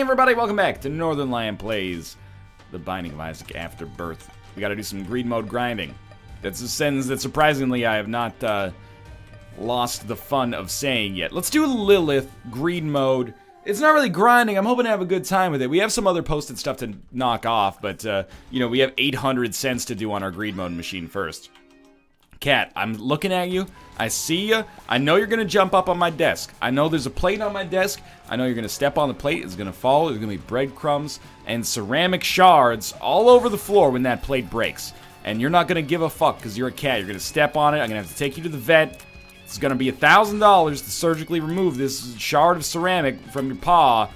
everybody, welcome back to Northern Lion Plays The Binding of Isaac Afterbirth. We gotta do some greed mode grinding. That's a sentence that surprisingly I have not lost the fun of saying yet. Let's do Lilith greed mode. It's not really grinding, I'm hoping to have a good time with it. We have some other posted stuff to knock off, but you know, we have 800 cents to do on our greed mode machine first. Cat, I'm looking at you. I see you. I know you're gonna jump up on my desk. I know there's a plate on my desk. I know you're gonna step on the plate. It's gonna fall. There's gonna be breadcrumbs and ceramic shards all over the floor when that plate breaks. And you're not gonna give a fuck because you're a cat. You're gonna step on it. I'm gonna have to take you to the vet. It's gonna be $1,000 to surgically remove this shard of ceramic from your paw.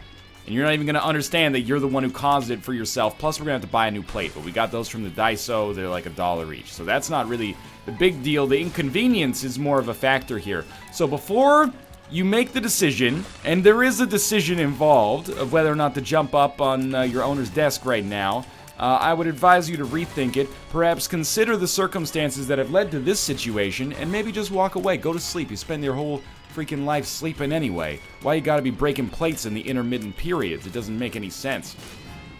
And you're not even gonna understand that you're the one who caused it for yourself. Plus, we're gonna have to buy a new plate. But we got those from the Daiso. They're like $1 each. So that's not really the big deal. The inconvenience is more of a factor here. So before you make the decision, and there is a decision involved of whether or not to jump up on your owner's desk right now, I would advise you to rethink it. Perhaps consider the circumstances that have led to this situation, and maybe just walk away. Go to sleep. You spend your whole freaking life sleeping anyway. Why you gotta be breaking plates in the intermittent periods? It doesn't make any sense.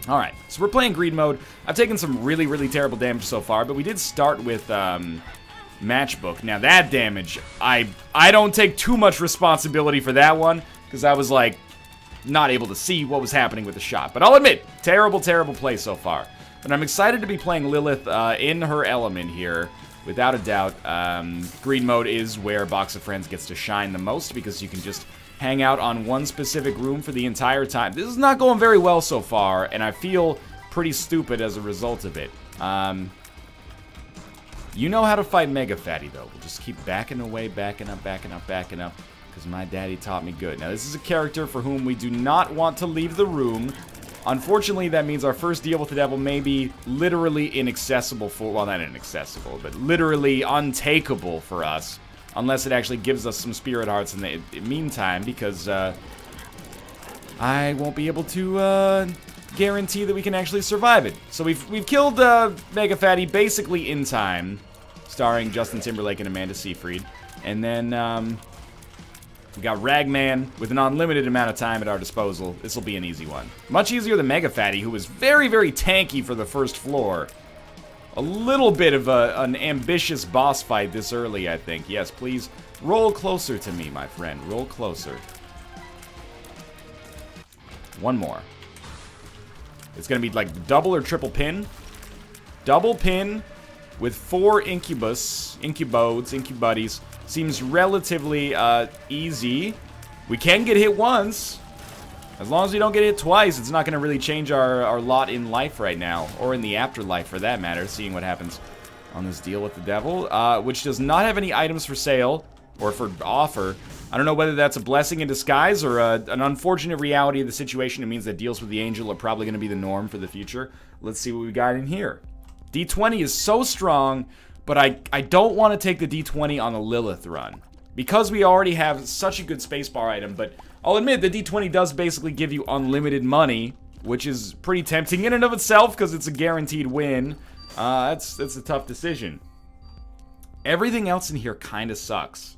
Alright, so we're playing greed mode. I've taken some really, really terrible damage so far, but we did start with matchbook. Now that damage, I don't take too much responsibility for that one, because I was like, not able to see what was happening with the shot. But I'll admit, terrible, terrible play so far. But I'm excited to be playing Lilith in her element here. Without a doubt, greed mode is where Box of Friends gets to shine the most, because you can just hang out on one specific room for the entire time. This is not going very well so far, and I feel pretty stupid as a result of it. You know how to fight Mega Fatty, though. We'll just keep backing away, backing up, backing up, backing up, because my daddy taught me good. Now, this is a character for whom we do not want to leave the room. Unfortunately, that means our first deal with the devil may be literally inaccessible for, well, not inaccessible, but literally untakeable for us, unless it actually gives us some spirit hearts in the meantime, because I won't be able to guarantee that we can actually survive it. So we've killed Mega Fatty basically in time, starring Justin Timberlake and Amanda Seyfried, and then we got Ragman with an unlimited amount of time at our disposal. This will be an easy one. Much easier than Mega Fatty, who was very, very tanky for the first floor. A little bit of an ambitious boss fight this early, I think. Yes, please roll closer to me, my friend. Roll closer. One more. It's going to be like double or triple pin. Double pin with 4 incubuddies. Seems relatively easy. We can get hit once. As long as we don't get hit twice, it's not going to really change our lot in life right now. Or in the afterlife, for that matter, seeing what happens on this deal with the devil. Which does not have any items for sale, or for offer. I don't know whether that's a blessing in disguise, or an unfortunate reality of the situation. It means that deals with the angel are probably going to be the norm for the future. Let's see what we got in here. D20 is so strong, but I don't want to take the D20 on a Lilith run, because we already have such a good spacebar item. But I'll admit, the D20 does basically give you unlimited money, which is pretty tempting in and of itself, because it's a guaranteed win. That's a tough decision. Everything else in here kind of sucks.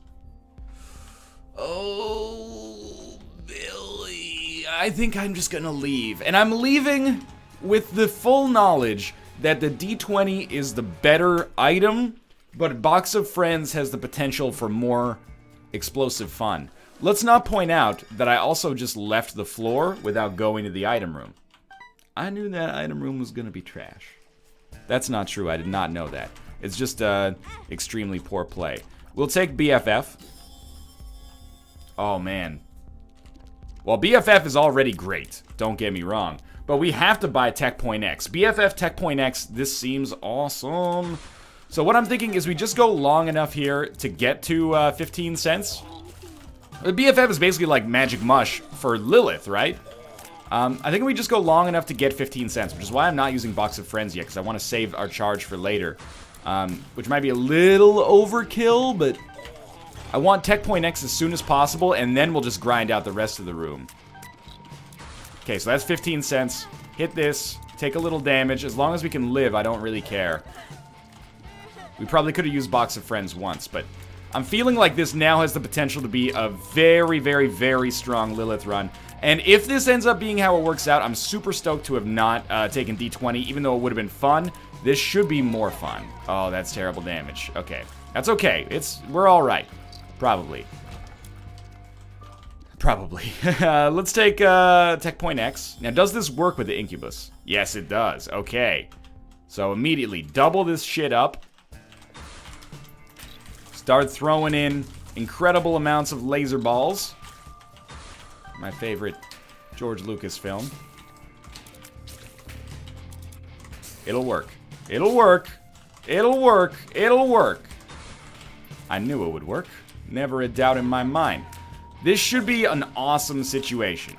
Oh, Billy. I think I'm just gonna leave. And I'm leaving with the full knowledge that the D20 is the better item, but Box of Friends has the potential for more explosive fun. Let's not point out that I also just left the floor without going to the item room. I knew that item room was gonna be trash. That's not true, I did not know that. It's just extremely poor play. We'll take BFF. Oh man. Well, BFF is already great, don't get me wrong. But we have to buy Tech Point X. BFF Tech Point X, this seems awesome. So what I'm thinking is we just go long enough here to get to 15 cents. The BFF is basically like magic mush for Lilith, right? I think we just go long enough to get 15 cents, which is why I'm not using Box of Friends yet, because I want to save our charge for later. Which might be a little overkill, but I want Tech Point X as soon as possible, and then we'll just grind out the rest of the room. Okay, so that's 15 cents. Hit this, take a little damage. As long as we can live, I don't really care. We probably could have used Box of Friends once, but I'm feeling like this now has the potential to be a very, very, very strong Lilith run. And if this ends up being how it works out, I'm super stoked to have not taken D20, even though it would have been fun. This should be more fun. Oh, that's terrible damage. Okay. That's okay. We're all right. Probably. Probably. Let's take Tech Point X. Now, does this work with the Incubus? Yes, it does. Okay. So immediately, double this shit up. Start throwing in incredible amounts of laser balls. My favorite George Lucas film. It'll work. It'll work. It'll work. It'll work. I knew it would work. Never a doubt in my mind. This should be an awesome situation.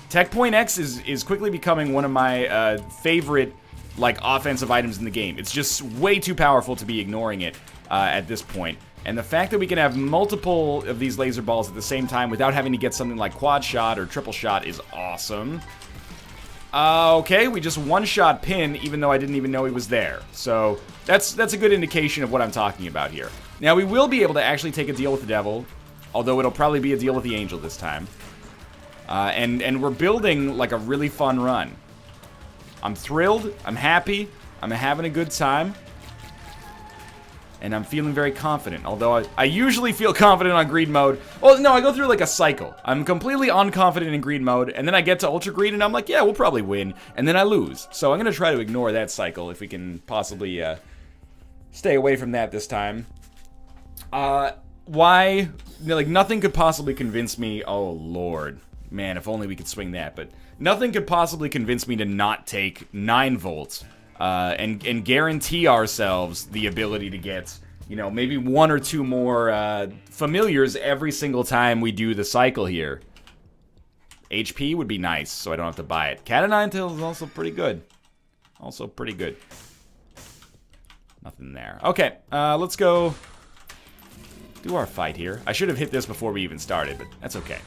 Tech Point X is quickly becoming one of my favorite, like, offensive items in the game. It's just way too powerful to be ignoring it at this point. And the fact that we can have multiple of these laser balls at the same time without having to get something like quad shot or triple shot is awesome. Okay, we just one-shot Pin, even though I didn't even know he was there. So that's a good indication of what I'm talking about here. Now, we will be able to actually take a deal with the devil, although it'll probably be a deal with the angel this time. And we're building, like, a really fun run. I'm thrilled. I'm happy. I'm having a good time. And I'm feeling very confident, although I usually feel confident on greed mode. Well, no, I go through like a cycle. I'm completely unconfident in greed mode, and then I get to ultra greed, and I'm like, yeah, we'll probably win, and then I lose. So I'm going to try to ignore that cycle if we can possibly stay away from that this time. Why? Like, nothing could possibly convince me. Oh, Lord. Man, if only we could swing that. But nothing could possibly convince me to not take 9 volts. And guarantee ourselves the ability to get, you know, maybe 1 or 2 more familiars every single time we do the cycle here. HP would be nice, so I don't have to buy it. Cat of Nine Tails is also pretty good. Also pretty good. Nothing there. Okay, let's go do our fight here. I should have hit this before we even started, but that's okay.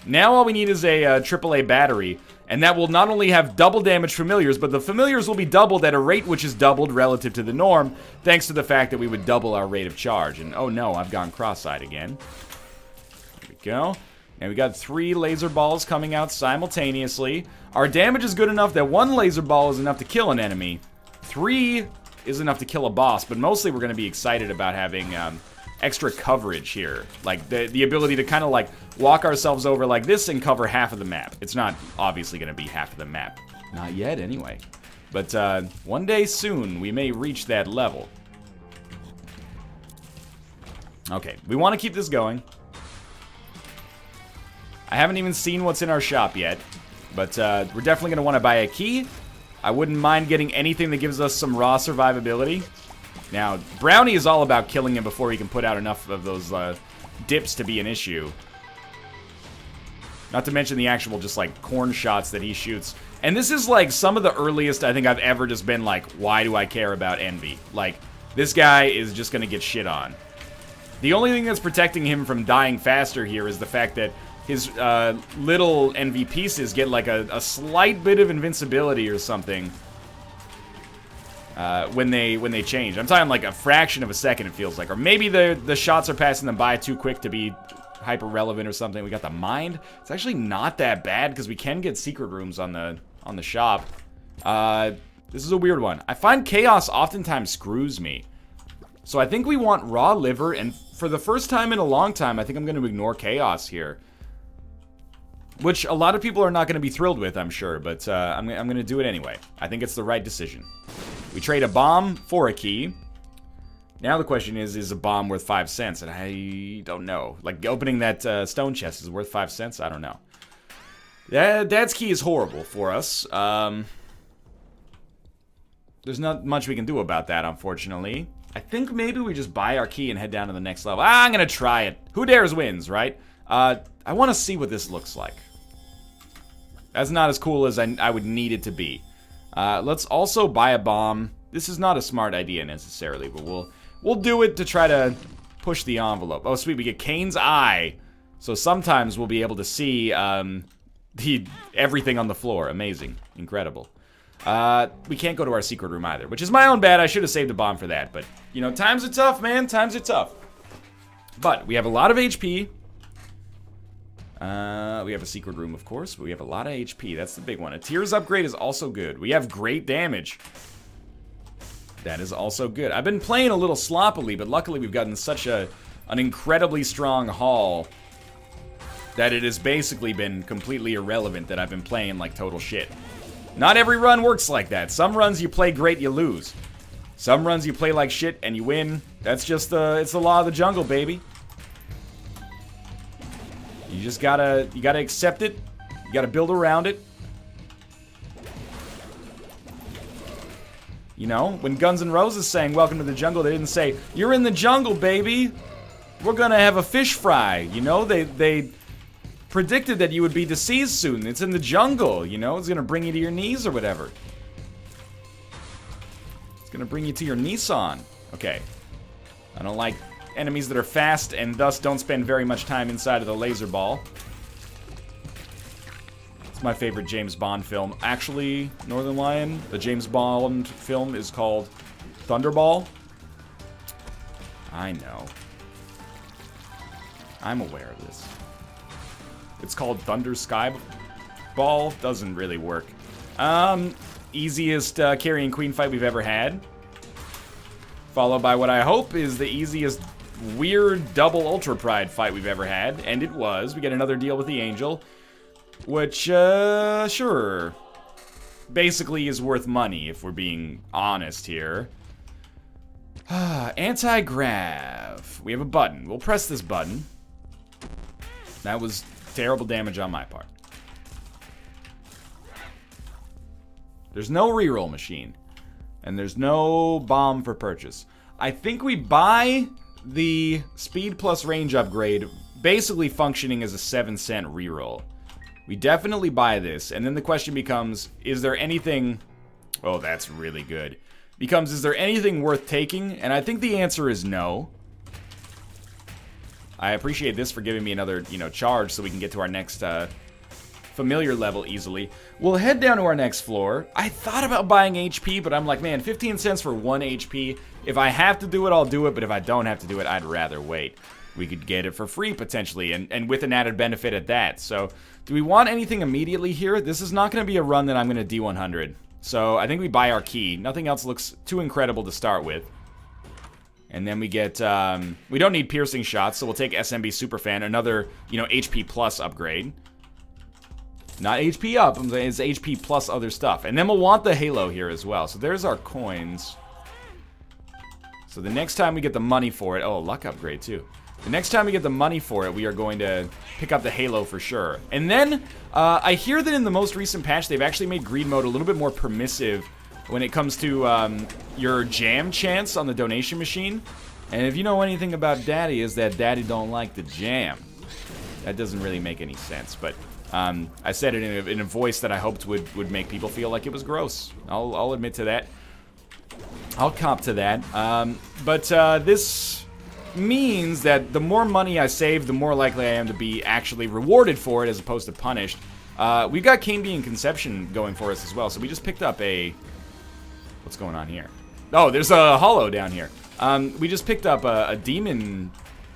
Now all we need is a AAA battery, and that will not only have double damage familiars, but the familiars will be doubled at a rate which is doubled relative to the norm, thanks to the fact that we would double our rate of charge. And oh no, I've gone cross-eyed again. There we go. And we got 3 laser balls coming out simultaneously. Our damage is good enough that 1 laser ball is enough to kill an enemy. 3 is enough to kill a boss, but mostly we're going to be excited about having extra coverage here. Like, the ability to kind of, like, walk ourselves over like this and cover half of the map. It's not obviously going to be half of the map. Not yet, anyway. But one day soon, we may reach that level. Okay, we want to keep this going. I haven't even seen what's in our shop yet, but we're definitely going to want to buy a key. I wouldn't mind getting anything that gives us some raw survivability. Now, Brownie is all about killing him before he can put out enough of those dips to be an issue. Not to mention the actual just, like, corn shots that he shoots. And this is, like, some of the earliest I think I've ever just been like, why do I care about Envy? Like, this guy is just going to get shit on. The only thing that's protecting him from dying faster here is the fact that his little Envy pieces get, like, a slight bit of invincibility or something. When they change. I'm talking like a fraction of a second, it feels like. Or maybe the shots are passing them by too quick to be hyper relevant or something. We got the mind. It's actually not that bad because we can get secret rooms on the shop. This is a weird one. I find chaos oftentimes screws me. So I think we want raw liver, and for the first time in a long time, I think I'm going to ignore chaos here. Which a lot of people are not going to be thrilled with, I'm sure, but I'm going to do it anyway. I think it's the right decision. We trade a bomb for a key. Now the question is a bomb worth 5 cents? And I don't know. Like, opening that stone chest is worth 5 cents? I don't know. Dad's key is horrible for us. There's not much we can do about that, unfortunately. I think maybe we just buy our key and head down to the next level. I'm going to try it. Who dares wins, right? I want to see what this looks like. That's not as cool as I would need it to be. Let's also buy a bomb. This is not a smart idea necessarily, but we'll do it to try to push the envelope. Oh, sweet, we get Kane's eye. So sometimes we'll be able to see everything on the floor. Amazing. Incredible. We can't go to our secret room either, which is my own bad. I should have saved a bomb for that, but, you know, times are tough, man. Times are tough. But we have a lot of HP. We have a secret room, of course, but we have a lot of HP. That's the big one. A Tears upgrade is also good. We have great damage. That is also good. I've been playing a little sloppily, but luckily we've gotten such an incredibly strong haul that it has basically been completely irrelevant that I've been playing like total shit. Not every run works like that. Some runs you play great, you lose. Some runs you play like shit and you win. That's just it's the law of the jungle, baby. You just gotta accept it. You gotta build around it. You know, when Guns N' Roses sang "Welcome to the Jungle," they didn't say, "You're in the jungle, baby. We're gonna have a fish fry." You know, they predicted that you would be deceased soon. It's in the jungle, you know? It's gonna bring you to your knees or whatever. It's gonna bring you to your Nissan. Okay. I don't like enemies that are fast and thus don't spend very much time inside of the laser ball. It's my favorite James Bond film. Actually, Northern Lion, the James Bond film is called Thunderball. I know. I'm aware of this. It's called Thunder Sky Ball. Doesn't really work. Easiest carrying queen fight we've ever had. Followed by what I hope is the easiest weird double Ultra Pride fight we've ever had. And it was. We get another deal with the Angel. Which, sure. Basically is worth money, if we're being honest here. Anti-grav. We have a button. We'll press this button. That was terrible damage on my part. There's no reroll machine. And there's no bomb for purchase. I think we buy the speed plus range upgrade, basically functioning as a 7-cent reroll. We definitely buy this, and then the question becomes, is there anything... Oh, that's really good. Becomes, is there anything worth taking? And I think the answer is no. I appreciate this for giving me another, you know, charge so we can get to our next familiar level easily. We'll head down to our next floor. I thought about buying HP, but I'm like, man, 15 cents for 1 HP. If I have to do it, I'll do it, but if I don't have to do it, I'd rather wait. We could get it for free, potentially, and with an added benefit at that. So, do we want anything immediately here? This is not going to be a run that I'm going to D100. So, I think we buy our key. Nothing else looks too incredible to start with. And then we get, we don't need piercing shots, so we'll take SMB Superfan, another, you know, HP plus upgrade. Not HP up, I'm saying it's HP plus other stuff. And then we'll want the Halo here as well. So there's our coins. So the next time we get the money for it, oh, luck upgrade too. The next time we get the money for it, we are going to pick up the Halo for sure. And then, I hear that in the most recent patch, they've actually made greed mode a little bit more permissive when it comes to your jam chance on the donation machine. And if you know anything about Daddy, is that Daddy don't like the jam. That doesn't really make any sense, but I said it in a voice that I hoped would make people feel like it was gross. I'll admit to that. I'll cop to that. But this means that the more money I save, the more likely I am to be actually rewarded for it as opposed to punished. We've got Cane Conception going for us as well, so we just picked up a... What's going on here? Oh, there's a holo down here. We just picked up a demon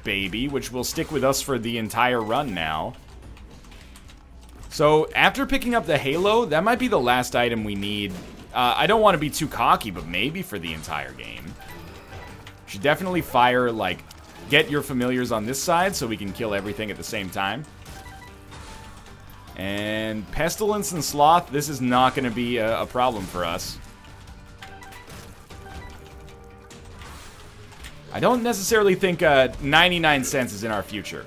baby, which will stick with us for the entire run now. So, after picking up the Halo, that might be the last item we need. I don't want to be too cocky, but maybe for the entire game. Should definitely fire, like, get your familiars on this side so we can kill everything at the same time. And Pestilence and Sloth, this is not going to be a problem for us. I don't necessarily think 99 cents is in our future.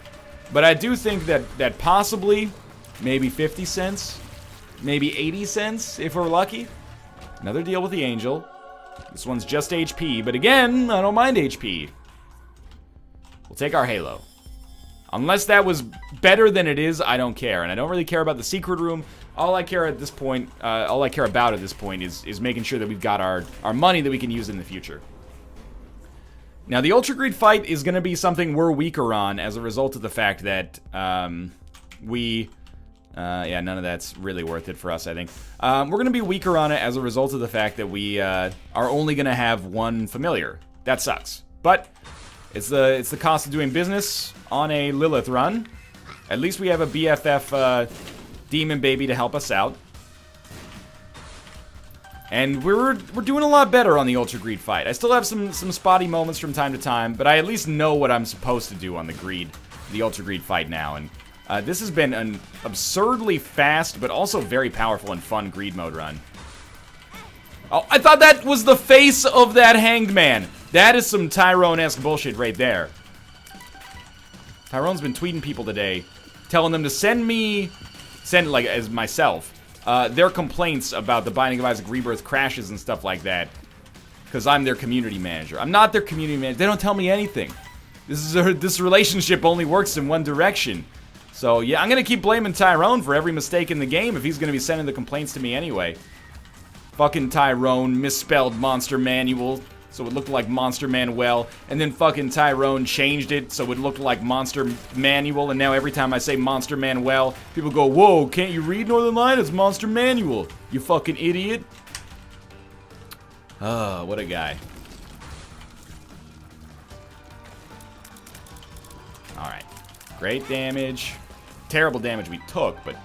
But I do think that possibly, maybe 50 cents, maybe 80 cents if we're lucky. Another deal with the Angel. This one's just HP, but again, I don't mind HP. We'll take our Halo. Unless that was better than it is, I don't care. And I don't really care about the secret room. All I care at this point, all I care about at this point is making sure that we've got our money that we can use in the future. Now, the Ultra Greed fight is going to be something we're weaker on as a result of the fact that yeah, none of that's really worth it for us, I think. We're going to be weaker on it as a result of the fact that we are only going to have one familiar. That sucks. But it's the cost of doing business on a Lilith run. At least we have a BFF demon baby to help us out. And we're doing a lot better on the Ultra Greed fight. I still have some spotty moments from time to time, but I at least know what I'm supposed to do on the Ultra Greed fight now. And this has been an absurdly fast, but also very powerful and fun Greed mode run. Oh, I thought that was the face of that hanged man. That is some Tyrone-esque bullshit right there. Tyrone's been tweeting people today, telling them to send like as myself, their complaints about the Binding of Isaac Rebirth crashes and stuff like that, because I'm their community manager. I'm not their community manager. They don't tell me anything. This relationship only works in one direction. So yeah, I'm gonna keep blaming Tyrone for every mistake in the game if he's gonna be sending the complaints to me anyway. Fucking Tyrone misspelled Monster Manual, so it looked like Monster Manuel, and then fucking Tyrone changed it so it looked like Monster Manual, and now every time I say Monster Manuel, people go, whoa, can't you read Northern Light? It's Monster Manual, you fucking idiot. Oh, what a guy. Alright, great damage. Terrible damage we took, but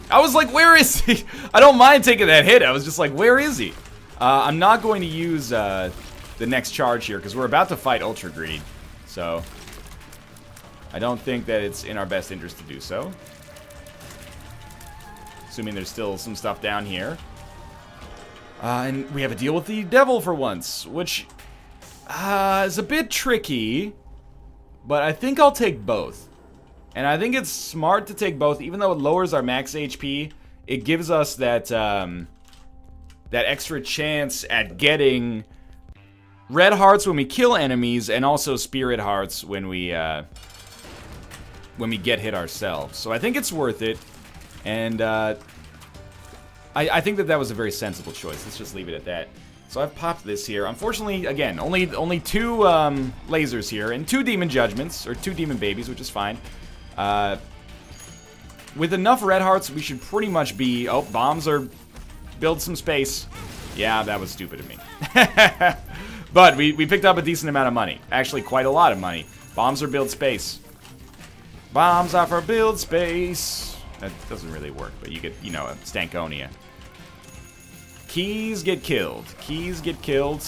I was like, where is he? I don't mind taking that hit. I was just like, where is he? I'm not going to use the next charge here because we're about to fight Ultra Greed. So I don't think that it's in our best interest to do so. Assuming there's still some stuff down here. And we have a deal with the devil for once, which is a bit tricky. But I think I'll take both. And I think it's smart to take both, even though it lowers our max HP. It gives us that that extra chance at getting red hearts when we kill enemies, and also spirit hearts when we get hit ourselves. So I think it's worth it, and I think that was a very sensible choice. Let's just leave it at that. So I've popped this here. Unfortunately, again, only 2 lasers here, and 2 demon judgments, or 2 demon babies, which is fine. With enough red hearts, we should pretty much be... Oh, bombs are... Build some space. Yeah, that was stupid of me. But we picked up a decent amount of money. Actually, quite a lot of money. Bombs are build space. Bombs are for build space. That doesn't really work, but you get, you know, a Stankonia. Keys get killed. Keys get killed.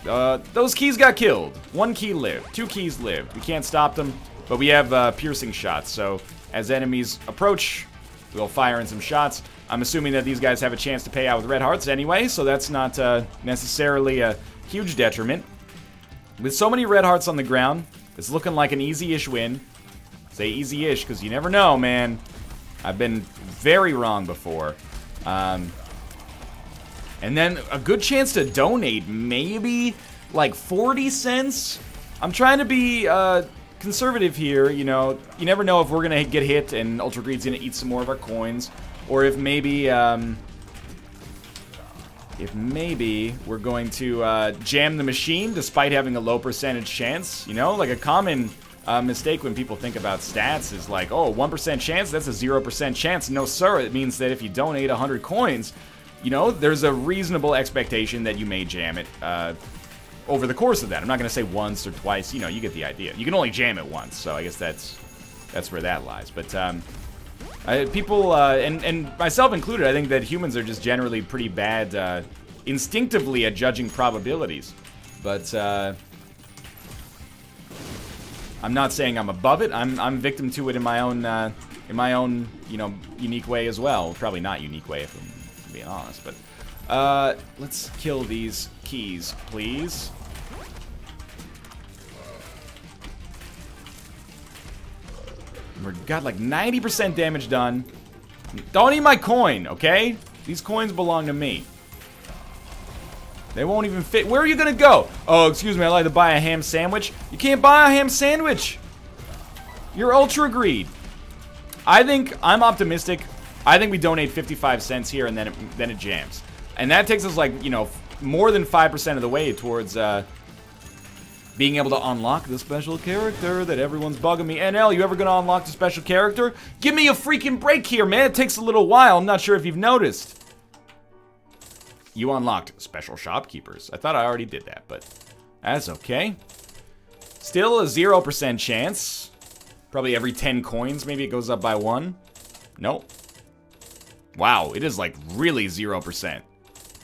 Those keys got killed. 1 key lived. 2 keys lived. We can't stop them. But we have piercing shots, so as enemies approach, we'll fire in some shots. I'm assuming that these guys have a chance to pay out with red hearts anyway, so that's not necessarily a huge detriment. With so many red hearts on the ground, it's looking like an easy-ish win. Say easy-ish, because you never know, man. I've been very wrong before. And then a good chance to donate, maybe like 40 cents? I'm trying to be... conservative here, you know. You never know if we're gonna get hit and Ultra Greed's gonna eat some more of our coins, or if maybe we're going to jam the machine despite having a low percentage chance. You know, like a common mistake when people think about stats is like, oh, 1% chance, that's a 0% chance. No, sir, it means that if you donate 100 coins, you know, there's a reasonable expectation that you may jam it over the course of that. I'm not going to say once or twice. You know, you get the idea. You can only jam it once, so I guess that's where that lies. But people, and myself included, I think that humans are just generally pretty bad instinctively at judging probabilities. But I'm not saying I'm above it. I'm victim to it in my own, you know, unique way as well. Probably not unique way, if I'm being honest. But let's kill these keys, please. We've got like 90% damage done. Don't eat my coin, okay? These coins belong to me. They won't even fit. Where are you gonna go? Oh, excuse me, I'd like to buy a ham sandwich. You can't buy a ham sandwich. You're Ultra Greed. I'm optimistic. I think we donate 55 cents here, and then it jams. And that takes us, like, you know, more than 5% of the way towards being able to unlock the special character that everyone's bugging me. NL, you ever gonna unlock the special character? Give me a freaking break here, man. It takes a little while. I'm not sure if you've noticed. You unlocked special shopkeepers. I thought I already did that, but that's okay. Still a 0% chance. Probably every 10 coins, maybe it goes up by 1. Nope. Wow, it is like really 0%.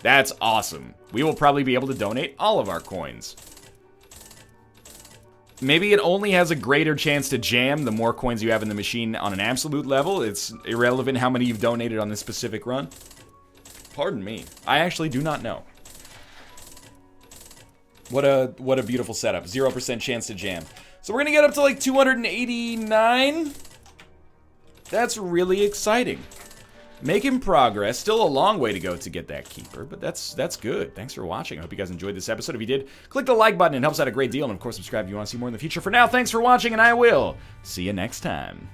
That's awesome. We will probably be able to donate all of our coins. Maybe it only has a greater chance to jam the more coins you have in the machine on an absolute level. It's irrelevant how many you've donated on this specific run. Pardon me. I actually do not know. What a beautiful setup. 0% chance to jam. So we're gonna get up to like 289. That's really exciting. Making progress. Still a long way to go to get that keeper, but that's good. Thanks for watching. I hope you guys enjoyed this episode. If you did, click the like button. It helps out a great deal. And of course, subscribe if you want to see more in the future. For now, thanks for watching, and I will see you next time.